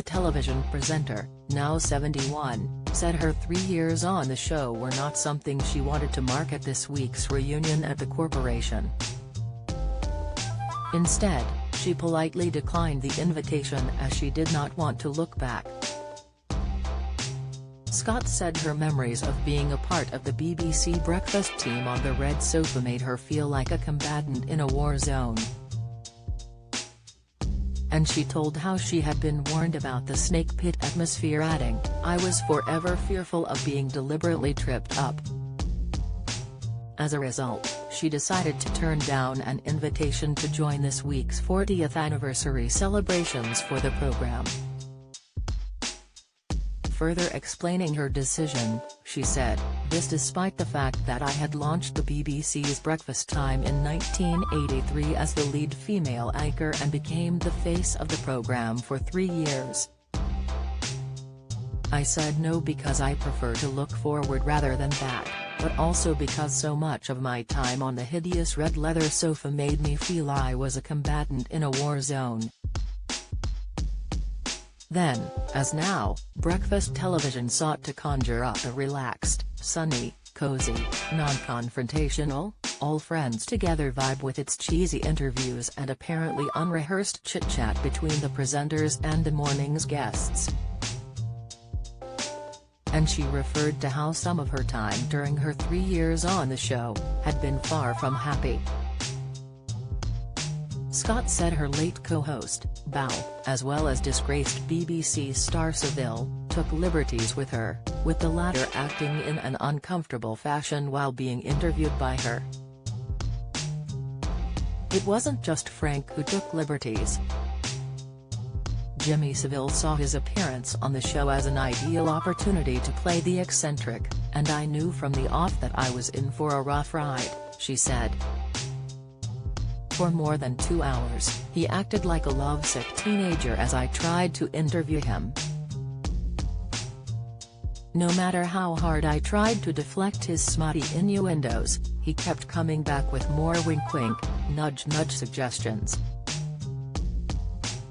The television presenter, now 71, said her 3 years on the show were not something she wanted to mark at this week's reunion at the corporation. Instead, she politely declined the invitation as she did not want to look back. Scott said her memories of being a part of the BBC breakfast team on the red sofa made her feel like a combatant in a war zone. And she told how she had been warned about the snake pit atmosphere, adding, "I was forever fearful of being deliberately tripped up." As a result, she decided to turn down an invitation to join this week's 40th anniversary celebrations for the program. Further explaining her decision, she said, "This despite the fact that I had launched the BBC's Breakfast Time in 1983 as the lead female anchor and became the face of the programme for 3 years. I said no because I prefer to look forward rather than back, but also because so much of my time on the hideous red leather sofa made me feel I was a combatant in a war zone." Then, as now, breakfast television sought to conjure up a relaxed, sunny, cozy, non-confrontational, all-friends-together vibe with its cheesy interviews and apparently unrehearsed chit-chat between the presenters and the morning's guests. And she referred to how some of her time during her 3 years on the show had been far from happy. Scott said her late co-host, Bao, as well as disgraced BBC star Seville, took liberties with her, with the latter acting in an uncomfortable fashion while being interviewed by her. It wasn't just Frank who took liberties. Jimmy Savile saw his appearance on the show as an ideal opportunity to play the eccentric, and I knew from the off that I was in for a rough ride, she said. For more than 2 hours, he acted like a lovesick teenager as I tried to interview him. No matter how hard I tried to deflect his smutty innuendos, he kept coming back with more wink-wink, nudge-nudge suggestions.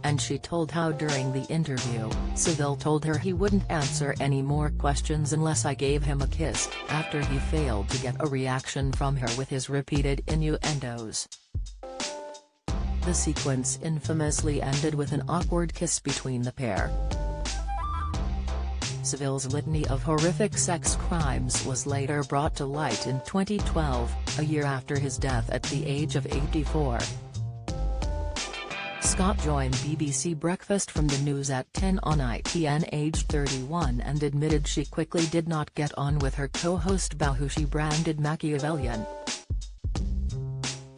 And she told how during the interview, Seville told her he wouldn't answer any more questions unless I gave him a kiss, after he failed to get a reaction from her with his repeated innuendos. The sequence infamously ended with an awkward kiss between the pair. Seville's litany of horrific sex crimes was later brought to light in 2012, a year after his death at the age of 84. Scott joined BBC Breakfast from the news at 10 on ITN aged 31 and admitted she quickly did not get on with her co-host Bao, who she branded Machiavellian.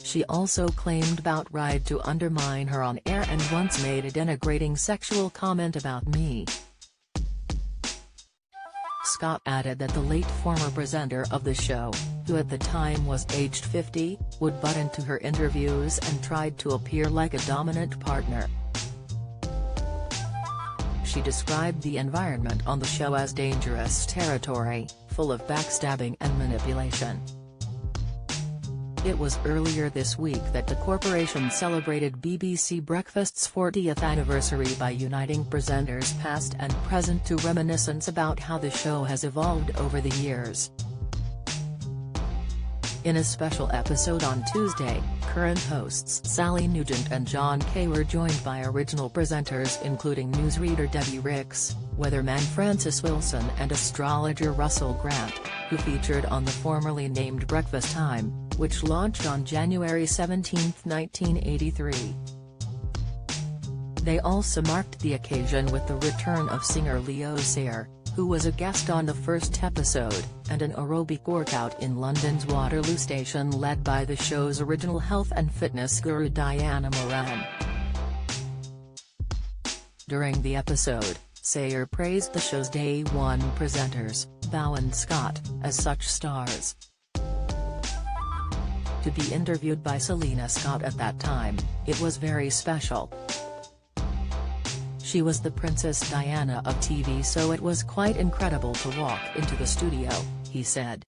She also claimed Bao tried to undermine her on air and once made a denigrating sexual comment about me. Scott added that the late former presenter of the show, who at the time was aged 50, would butt into her interviews and tried to appear like a dominant partner. She described the environment on the show as dangerous territory, full of backstabbing and manipulation. It was earlier this week that the corporation celebrated BBC Breakfast's 40th anniversary by uniting presenters past and present to reminiscence about how the show has evolved over the years. In a special episode on Tuesday, current hosts Sally Nugent and John Kay were joined by original presenters including newsreader Debbie Ricks, weatherman Francis Wilson and astrologer Russell Grant, who featured on the formerly named Breakfast Time, which launched on January 17, 1983. They also marked the occasion with the return of singer Leo Sayer, who was a guest on the first episode, and an aerobic workout in London's Waterloo station led by the show's original health and fitness guru Diana Moran. During the episode, Sayer praised the show's Day One presenters, Bao and Scott, as such stars. To be interviewed by Selina Scott at that time, it was very special. She was the Princess Diana of TV, so it was quite incredible to walk into the studio, he said.